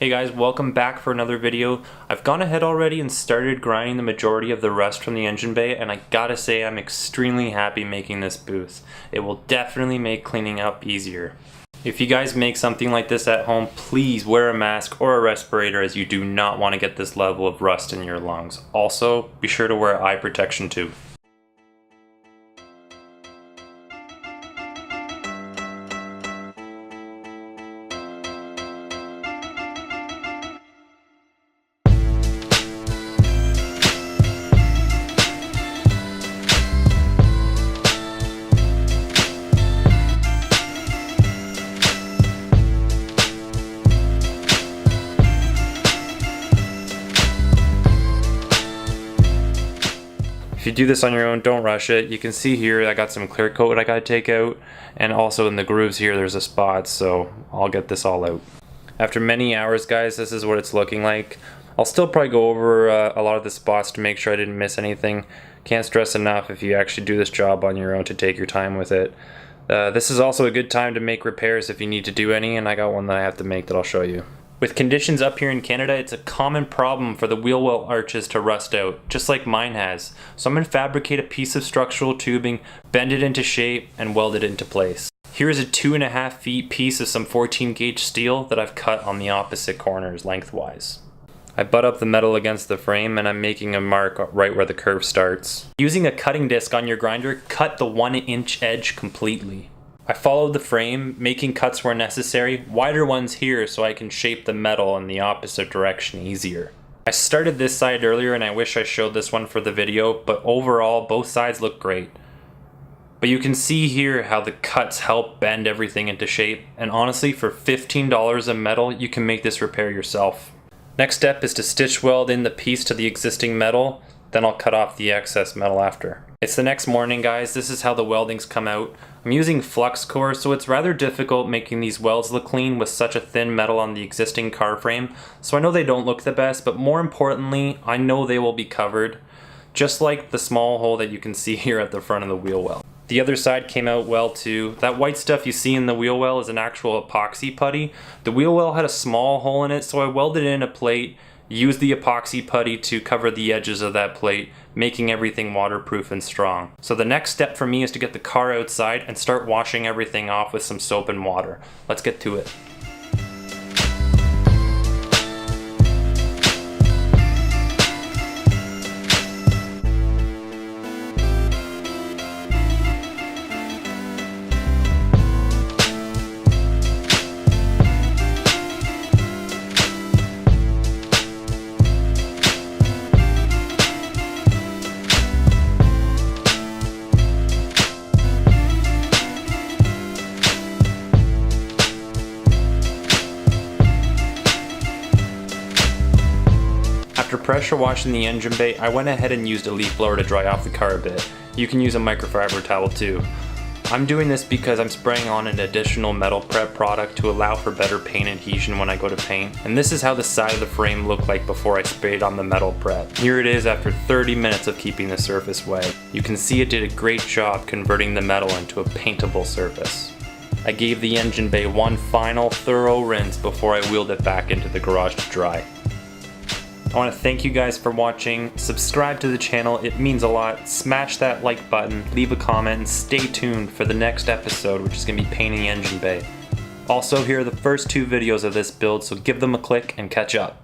Hey guys, welcome back for another video. I've gone ahead already and started grinding the majority of the rust from the engine bay, and I gotta say I'm extremely happy making this booth. It will definitely make cleaning up easier. If you guys make something like this at home, please wear a mask or a respirator, as you do not want to get this level of rust in your lungs. Also, be sure to wear eye protection too. If you do this on your own, don't rush it. You can see here I got some clear coat I gotta take out, and also in the grooves here there's a spot, so I'll get this all out. After many hours, guys, this is what it's looking like. I'll still probably go over a lot of the spots to make sure I didn't miss anything. Can't stress enough if you actually do this job on your own to take your time with it. This is also a good time to make repairs if you need to do any, and I got one that I have to make that I'll show you. With conditions up here in Canada, it's a common problem for the wheel well arches to rust out, just like mine has. So I'm going to fabricate a piece of structural tubing, bend it into shape, and weld it into place. Here's a 2.5 feet piece of some 14 gauge steel that I've cut on the opposite corners lengthwise. I butt up the metal against the frame, and I'm making a mark right where the curve starts. Using a cutting disc on your grinder, cut the 1-inch edge completely. I followed the frame, making cuts where necessary, wider ones here so I can shape the metal in the opposite direction easier. I started this side earlier and I wish I showed this one for the video, but overall both sides look great. But you can see here how the cuts help bend everything into shape, and honestly for $15 of metal you can make this repair yourself. Next step is to stitch weld in the piece to the existing metal, then I'll cut off the excess metal after. It's the next morning, guys. This is how the weldings come out. I'm using flux core, so it's rather difficult making these welds look clean with such a thin metal on the existing car frame. So I know they don't look the best, but more importantly, I know they will be covered, just like the small hole that you can see here at the front of the wheel well. The other side came out well too. That white stuff you see in the wheel well is an actual epoxy putty. The wheel well had a small hole in it, so I welded in a plate, used the epoxy putty to cover the edges of that plate, making everything waterproof and strong. So the next step for me is to get the car outside and start washing everything off with some soap and water. Let's get to it. After pressure washing the engine bay, I went ahead and used a leaf blower to dry off the car a bit. You can use a microfiber towel too. I'm doing this because I'm spraying on an additional metal prep product to allow for better paint adhesion when I go to paint. And this is how the side of the frame looked like before I sprayed on the metal prep. Here it is after 30 minutes of keeping the surface wet. You can see it did a great job converting the metal into a paintable surface. I gave the engine bay one final thorough rinse before I wheeled it back into the garage to dry. I want to thank you guys for watching. Subscribe to the channel, it means a lot. Smash that like button, leave a comment, and stay tuned for the next episode, which is going to be painting the engine bay. Also, here are the first 2 videos of this build, so give them a click and catch up.